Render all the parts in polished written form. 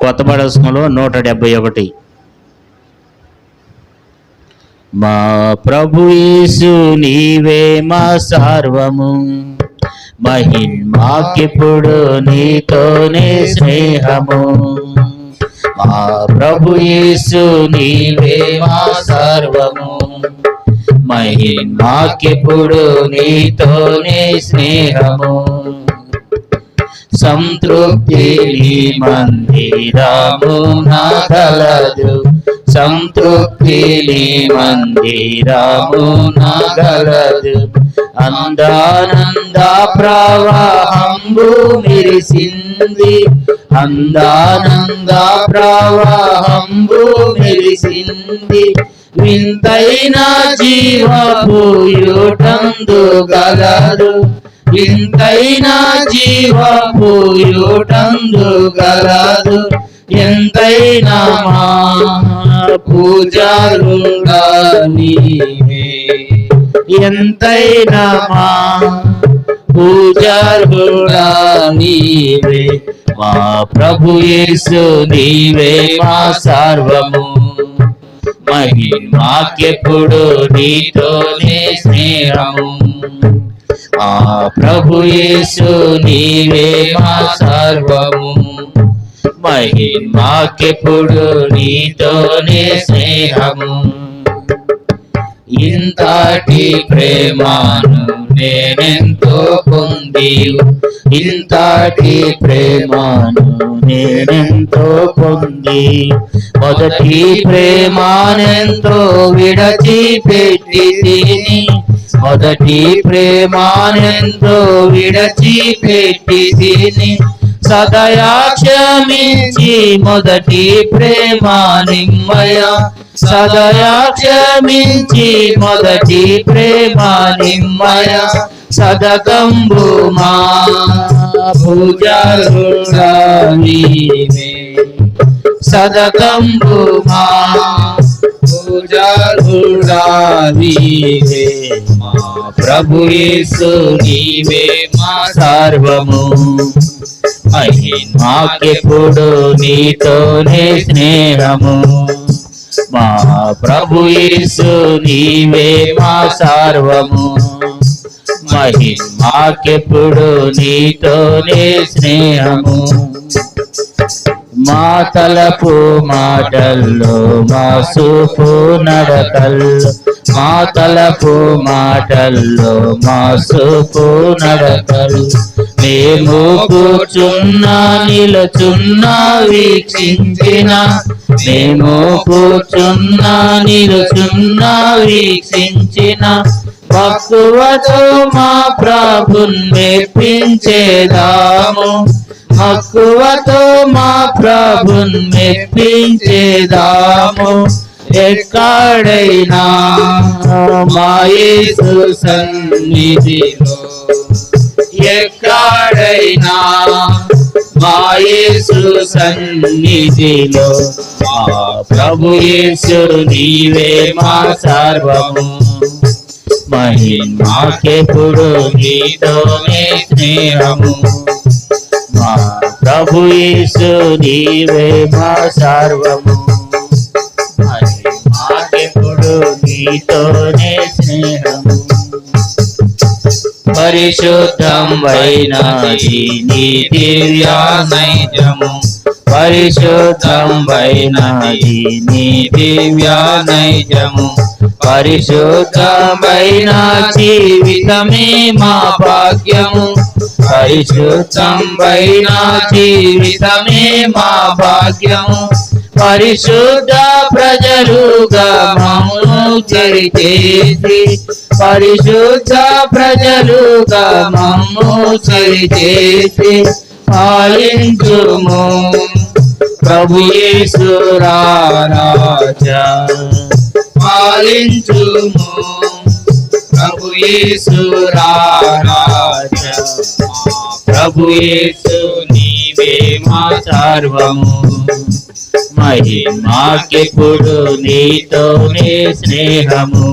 కొత్త బడస్కంలో 171. మా ప్రభు యేసు నీవే మా సర్వము, మహిమాకిప్పుడు నీతోనే స్నేహము. మా ప్రభు యేసు నీవే మా సర్వము, మహిమాకిప్పుడు నీతోనే స్నేహము. సంతృప్తి నీ మందిరము నగలదు, సంతృప్తి నీ మందిరము నగలదు. అందానంద ప్రవాహంబు మెరిసింది, అందానంద ప్రవాహంబు మెరిసింది. వింతైన జీవపూయుటందు గలదు, వింతైన జీవపూయుటందు గలదు. ఎంతైనా మా పూజారుడా నీవే, ఎంతైనా మా పూజారుడా నీవే. మా ప్రభు యేసు నీవే మా సర్వము, మహిమాకెప్పుడు నీతోనే స్నేహము. మా ప్రభు యేసు నీవే మా సర్వము, మహిమాకెప్పుడు నీతోనే స్నేహము. ఇంతటి ప్రేమను నేనెంతో పొంది, ఇంతటి ప్రేమను నేనెంతో పొంది, మొదటి ప్రేమనెంతో విడచిపెట్టి తిని, మొదటి ప్రేమనెంతో విడచిపెట్టి తిని. సదయా క్షమించి మొదటి ప్రేమ నిమ్మయ, సదయా క్షమించి మొదటి ప్రేమ నిమ్మయ. సదకంబు మా పూజారుడా నీవే, సదకంబు మా పూజారుడా నీవే. మా ప్రభు యేసు నీవే మా సర్వము, మహిమాకెప్పుడు నీతోనే స్నేహము. మా ప్రభు యేసు నీవే మా సర్వము, మహిమాకెప్పుడు నీతోనే స్నేహము. మా తలపు మాటల్లో మా చూపు నడకల్లో, మా తలపు మాటల్లో మా చూపు నడకలు. మేము కూర్చున్నా నిలుచున్నా వీక్షించిన, మేము కూర్చున్నా నిలుచున్నా వీక్షించిన. మక్కువతో మా ప్రభున్ మెప్పించేదాము, మక్కువతో మా ప్రభున్ మెప్పించేదాము. ఎక్కడైనా మా యేసు సన్నిధిలో, ఎక్కడైనా మా యేసు సన్నిధిలో. మా ప్రభు యేసు నీవే మా సర్వము, మహిమాకెప్పుడు నీతోనే స్నేహము. మా ప్రభు యేసు నీవే మా సర్వము, మహిమాకెప్పుడు నీతోనే స్నేహము. పరిశుద్ధం వైనది నీ దివ్య నైజము, పరిశుద్ధం వైనది నీ దివ్య నైజము. పరిశుద్ధమైన జీవితమే మా భాగ్యము, పరిశుద్ధమైన జీవితమే మా భాగ్యము. పరిశుద్ధ ప్రజలుగా మమ్ము సరిచేసి, పరిశుద్ధ ప్రజలుగా మమ్ము సరిచేసి. పాలించుము ప్రభు యేసు రాజా, పాలించుము ప్రభు యేసు రాజా. ప్రభు యేసు నీవే మా సర్వము, మహిమాకెప్పుడు నీతోనే స్నేహము.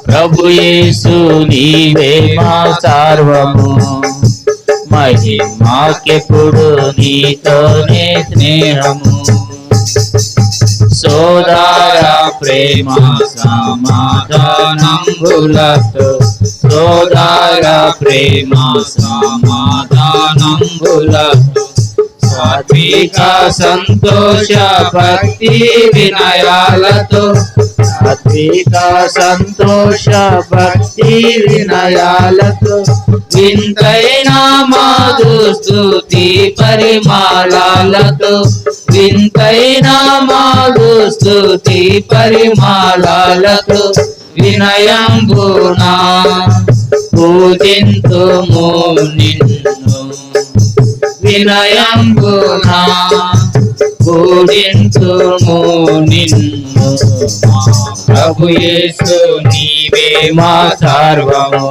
ప్రభు యేసు నీవే మా సర్వము, మహిమాకెప్పుడు నీతోనే స్నేహము. సోదర ప్రేమ సమాధానంబులతో, సోదర ప్రేమ సమాధానంబులతో, సాత్విక సంతోష భక్తి వినయాలతో, సాత్విక సంతోష భక్తి వినయాలతో, వింతైన మాధు స్తుతి పరిమళాలతో, వింతైన మాధు స్తుతి పరిమళాలతో, వినయంబునా పూజింతుము నిన్ను, వినయంబునా పూజింతుము నిన్ను. ప్రభు యేసు నీవే మా సర్వము,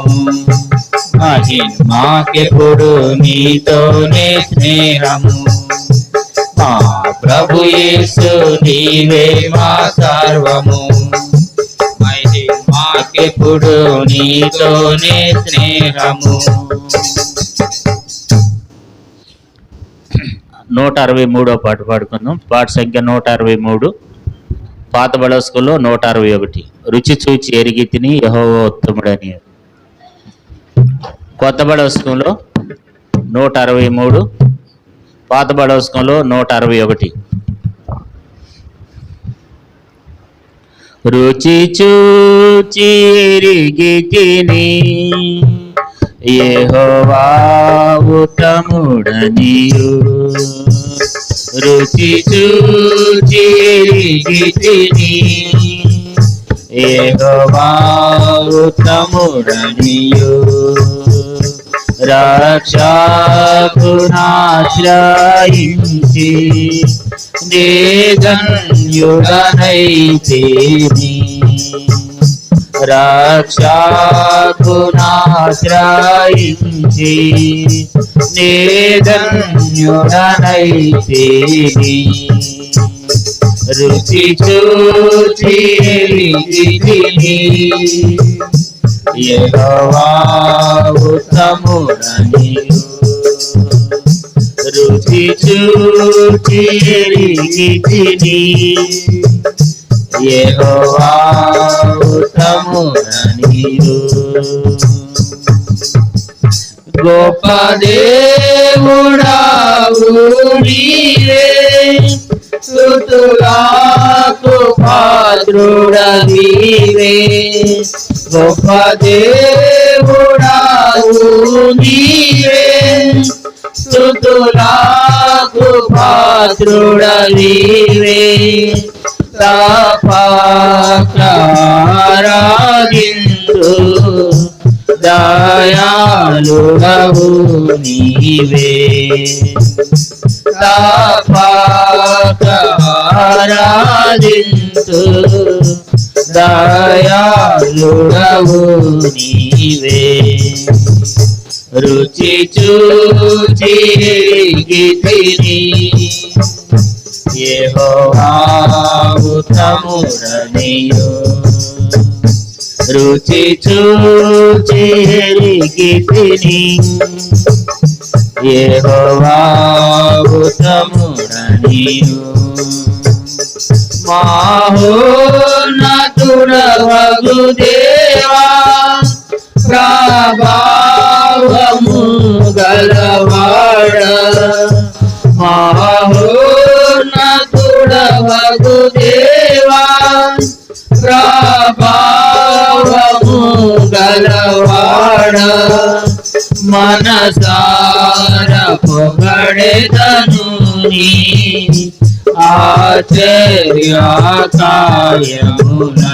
మహిమాకెప్పుడు నీతోనే స్నేహము. మా ప్రభు యేసు నీవే మా సర్వము, మహిమాకెప్పుడు నీతోనే స్నేహము. 163వ పాట పాడుకుందాం. పాట సంఖ్య 163. పాత బడస్కులో 161. రుచి చూచి ఎరిగి తిని యెహోవా ఉత్తముడని. కొత్త బడస్కంలో 163, పాత బడస్కంలో 161. రుచి చూచి ఎరిగి తిని యెహోవా ఉత్తముడనియు, రుచి చూచి ఎరిగి తిని యెహోవా ఉత్తముడనియు, రక్షకునాశ్రయించి నే ధన్యుడనైతిని, రక్షకునాశ్రయించి నే ధన్యుడనైతిని, రుచి చూచి ఎరిగి తిని యెహోవా ఉత్తముడనియు, రుచి చూచి ఎరిగి తిని యెహోవా ఉత్తముడనియు. గొప్ప దేవుడావు నీవే, స్తుతులకు పాత్రుడవీవే, గొప్ప దేవుడావు నీవే, స్తుతులకు పాత్రుడవీవే, తపకారాగిందు దయాళుడవు నీవే, తపకారాగిందు దయాళుడవు నీవే, రుచి చూచి ఎరిగి తిని యెహోవా ఉత్తముడనియు, రుచి చూచి ఎరిగి తిని యెహోవా ఉత్తముడనియు. మహోన్నతుడవగు దేవా, ప్రభావము గలవాడ, మహోన్నతుడవగు దేవా, ప్రభావము గలవాడ, మనసార పొగడెదను నీ ఆశ్చర్య కార్యములను,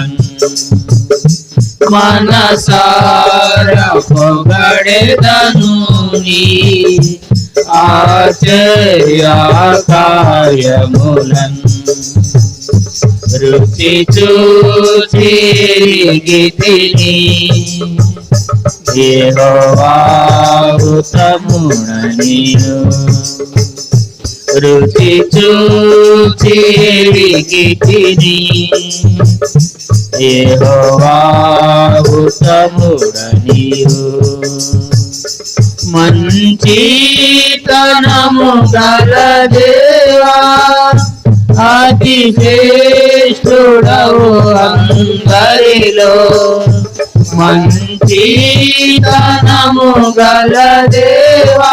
మనసార పొగడెదను నీ ఆశ్చర్య కార్యములను, రుచి చూచి ఎరిగి తిని యెహోవా ఉత్తముడనియు, రుచి చూచి ఎరిగి తిని యెహోవా ఉత్తముడనియు మంచితనము గల దేవా అతి శ్రేష్ఠుడవు అందరిలో మంచితనము గల దేవా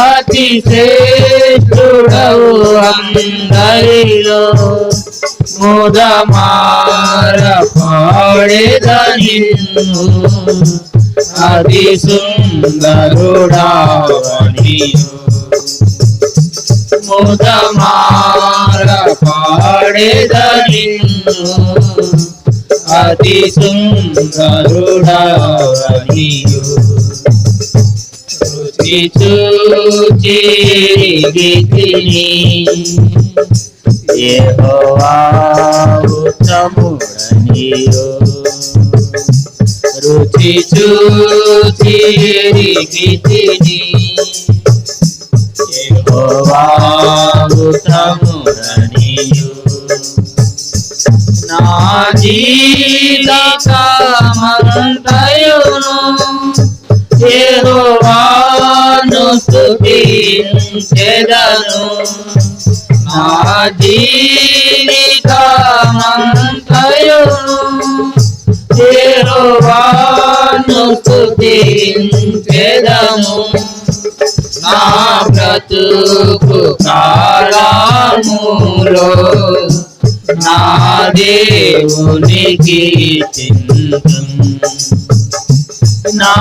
అతి శ్రేష్ఠుడవు అందరిలో ముదమార పాడెద నిన్ను అతి సుందరుడావనియు ముదమార పాడెద నిన్ను అతి సుందరుడావనియు రుచి చూచి ఎరిగితిని యెహోవా ఉత్తముడనియు రుచి చూచి ఎరిగితిని యెహోవా ఉత్తముడనియు నా జీవితమంతయును యెహోవాను స్తుతించెదను నా జీవితమంతయును యెహోవాను స్తుతించెదను నా బ్రతుకు కాలములో నా దేవునికి చింతును నా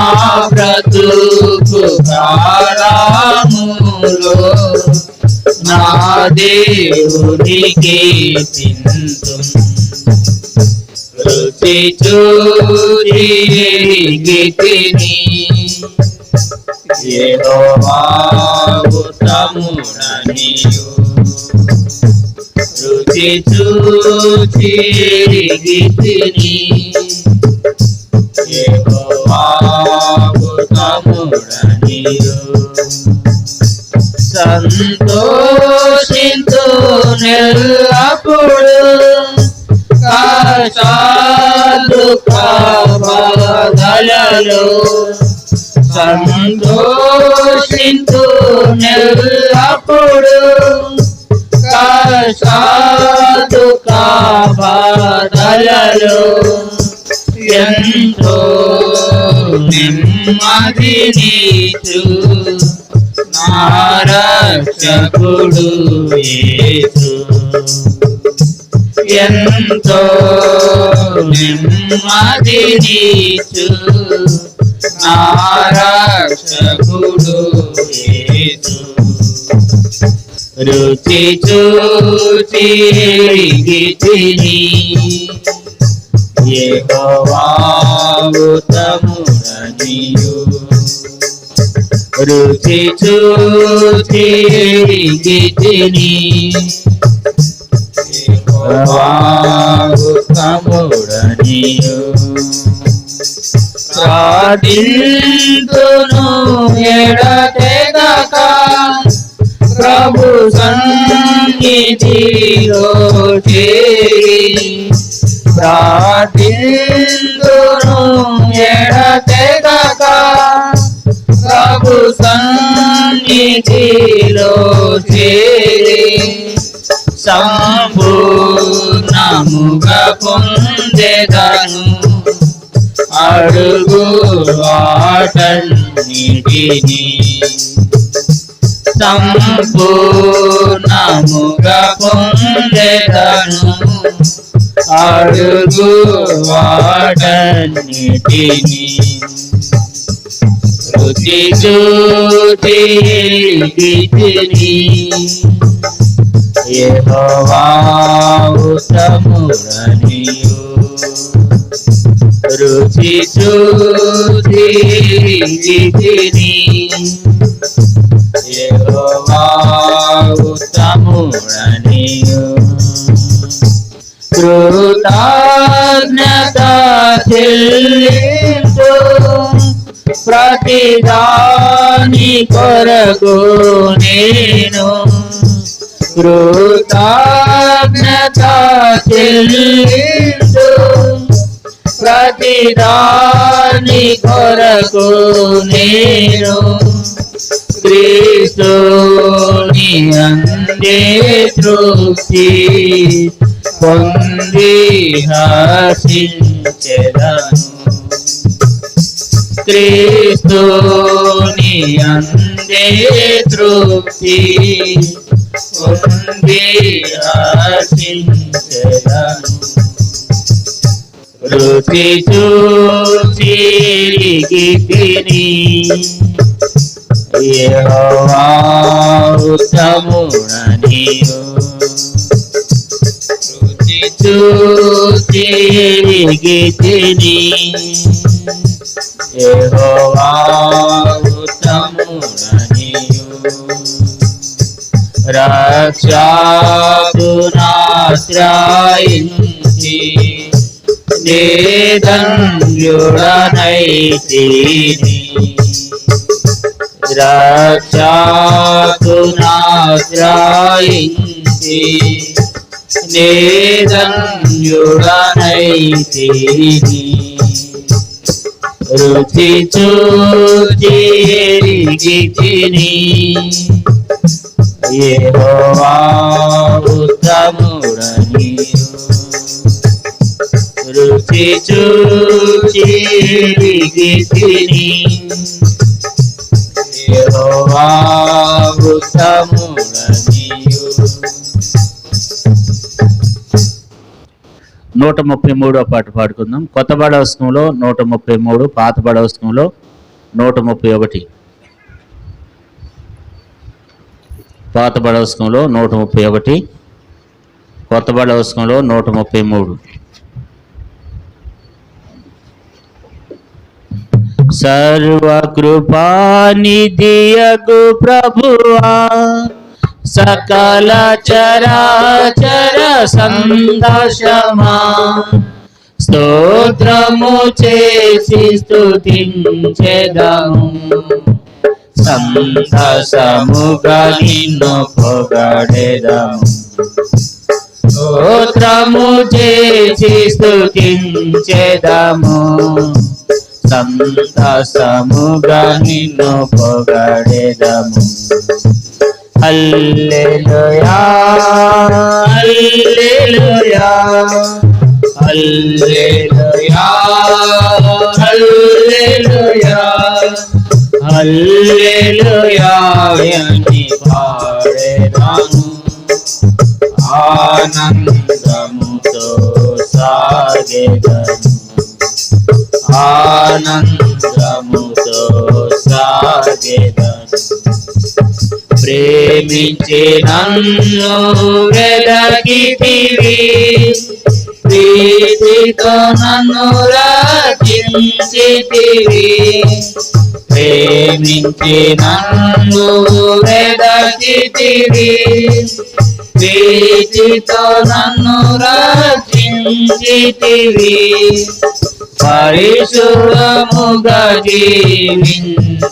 బ్రతుకు కాలములో నా దేవునికి చింతును రుచి చూచి ఎరిగితిని యెహోవా ఉత్తముడనియు రుచి చూచి ఎరిగితిని యెహోవా ఉత్తముడనియు సంతోషింతు నెల్లప్పుడు బాధలలో సంతోషింతు నెల్లప్పుడు బాధలలో ఎంతో నెమ్మది నీచు నా రక్షకుడు యేసు ఎంతో నెమ్మది నీచు నా రక్షకుడు యేసు రుచి చూచి ఎరిగితిని యెహోవా ఉత్తముడనియు రుచి చూచి ఎరిగితిని యెహోవా ఉత్తముడనియు ప్రార్థింతును ఎడతెగక ప్రభు సన్నిధిలో చేరి ప్రార్థింతును ఎడతెగక ప్రభు సన్నిధిలో చేరి సంపూర్ణముగా పొందెదను అడుగు వాటన్నిటిని సంపూర్ణముగా పొందెదను అడుగు వాటన్నిటిని రుచి చూచి ఎరిగితిని యెహోవా ఉత్తముడనియు రుచి చూచి ఎరిగితిని యెహోవా ఉత్తముడనియు కృతజ్ఞత చెల్లించు ప్రతిదాని కొరకు నేను కృతజ్ఞత కృతజ్ఞత చెల్లించు ప్రతిదాని కొరకు నేను క్రీస్తుని అందే తృప్తి పొంది హర్షించెదను క్రీస్తుని అందే తృప్తి పొంది హర్షించెదను రుచి చూచి ఎరిగితిని యెహోవా ఉత్తముడనియు రుచి చూచి ఎరిగితిని యెహోవా ఉత్తముడనియు రక్షకునాశ్రయించి ధన్యుడనైతిని రక్షకునాశ్రయించి ధన్యుడనైతిని రుచి చూచి ఎరిగితిని యెహోవా ఉత్తముడనియు రుచి చూచి ఎరిగితిని యెహోవా ఉత్తముడనియు 133వ పాట పాడుకుందాం. కొత్త బడవస్కంలో 133, పాత బడవస్కంలో 131. పాత బడవస్కంలో 131, కొత్త బడవస్కంలో 133. సర్వకృపానిధియగు ప్రభువా సకల చరాచర సందర్శమా స్తోత్రము చేసి స్తుతించెదము సంతసముగా నిన్ను పొగడెదము స్తోత్రము చేసి స్తుతించెదము సంతసముగా నిన్ను పొగడెదము హల్లెలూయా హల్లెలూయా హల్లెలూయా హల్లెలూయా హల్లెలూయా అని పాడెదను ఆనందముతో సాగెదను ఆనందముతో సాగెదను ప్రేమించి నన్ను వెదకితివి ప్రీతితో నన్ను రక్షించితివి ప్రేమించి నన్ను వెదకితివి ప్రీతితో నన్ను రక్షించితివి పరిశుద్ధముగా జీవించుటకై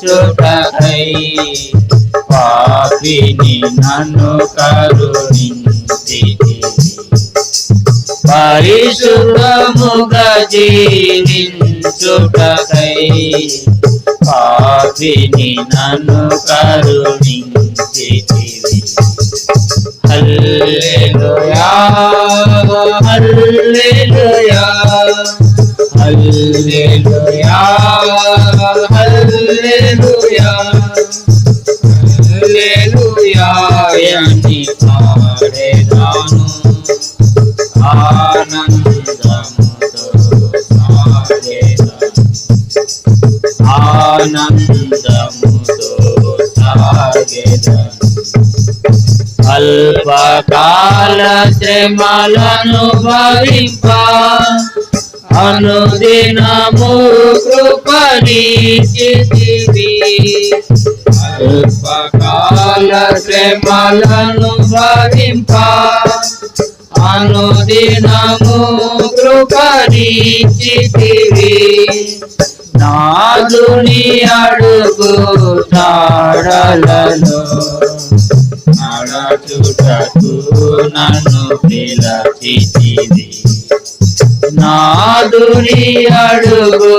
పాపిని నన్ను కరుణించితివి పరిశుద్ధముగా జీవించుటకై పాపిని నన్ను కరుణించితివి హల్లెలూయా హల్లెలూయా హల్లెలూయా హల్లెలూయా హల్లెలూయా అని పాడెదను ఆనందముతో సాగెదను ఆనందముతో సాగెదను అల్పకాల శ్రమలను భరింప అనుదినము కృపనిచ్చితివి అల్పకాల శ్రమలను భరింప అనుదినము కృపనిచ్చితివి నాదుని అడుగు జాడలలో నడచుటకు నన్ను పిలచితివి. నాదుని అడుగు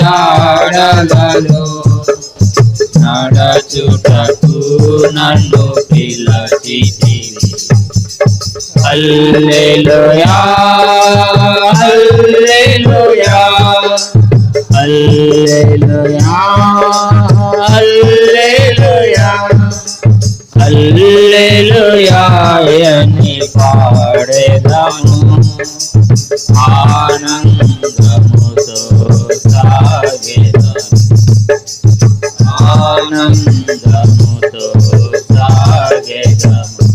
జాడలలో నడచుటకు నన్ను పిలచితివి. హల్లెలూయా హల్లెలూయా హల్లెలూయా హల్లెలూయా హల్లెలూయా అని పాడెదము. ఆనందముతో సాగెదము. ఆనందముతో సాగెదము.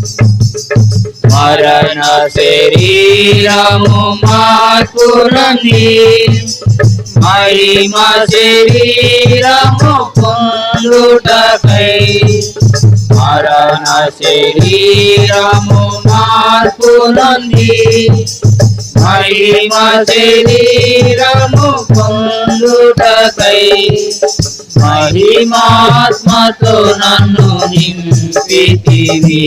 మరణ శరీరము మార్పునంది, మహిమ శరీరము పొందుటకై. మరణ శరీరము మార్పునంది, మహిమ శరీరము పొందుటకై. మహిమాత్మతో నన్ను నింపితివి.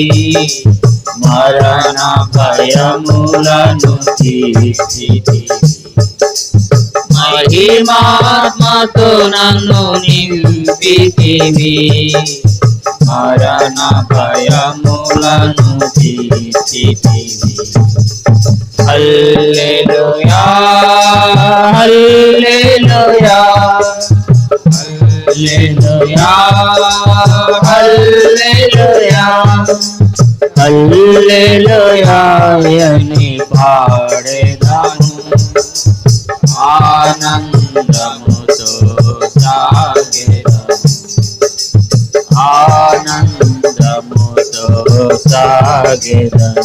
మరణ భయములను తీర్చితివి. మహిమాత్మతో నన్ను నింపితివి. మరణ భయములను తీర్చితివి. హల్లెలూయా హల్లెలూయా హల్లెలూయా హల్లెలూయా హల్లెలూయా అని పాడెదము. ఆనందముతో సాగెదము. ఆనందముతో సాగెదము.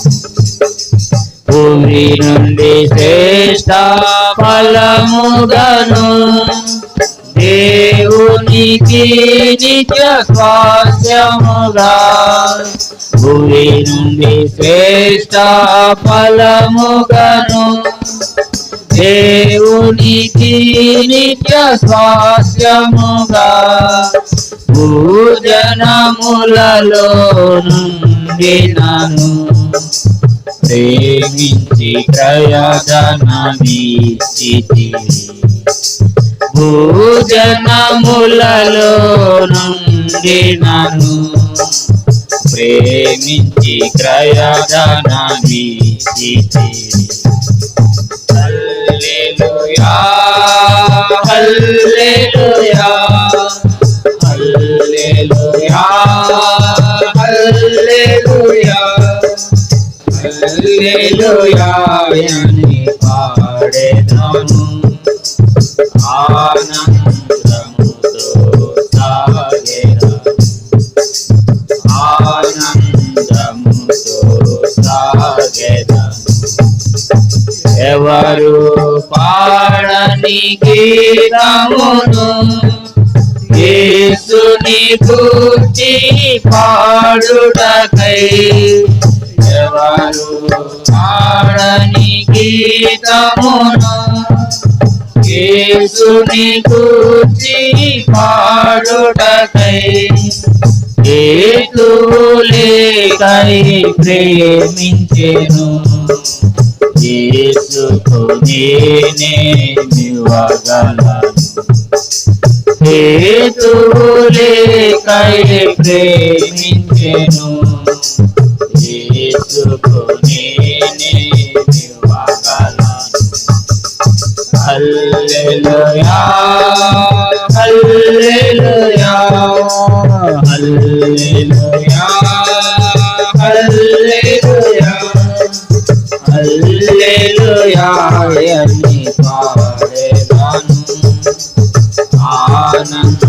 భూమి నుండి శ్రేష్ఠ ఫలముగను దేవునికి నిత్య స్వాస్యముగా. భూమి నుండి శ్రేష్ఠ ఫలముగను దేవునికి నిత్య స్వాస్యముగా. భూజనములలో నుండి నన్ను ప్రేమించి ప్రయోజనమిచ్చితివి. భూజనములలో నుండి నన్ను ప్రేమించి ప్రయోజనమిచ్చితివి. హల్లెలూయా హల్లెలూయా హల్లెలూయా హల్లెలూయా హల్లెలూయా అని పాడెదము. ఆనందముతో సాగెదము. ఆనందముతో సాగెదము. ఎవరు పాడని గీతమును యేసుని గూర్చి పాడుటకై. ఎవరు పాడని గీతమును యేసుని గూర్చి పాడుటకై. హేతులేకై ప్రేమించెను యేసుకు నేనేమివ్వగలను. హేతులేకై ప్రేమించెను యేసుకు నేనేమివ్వగలను. హల్లెలూయా హల్లెలూయా హల్లెలూయా హల్లెలూయా హల్లెలూయా అని పాడెదను. ఆనంద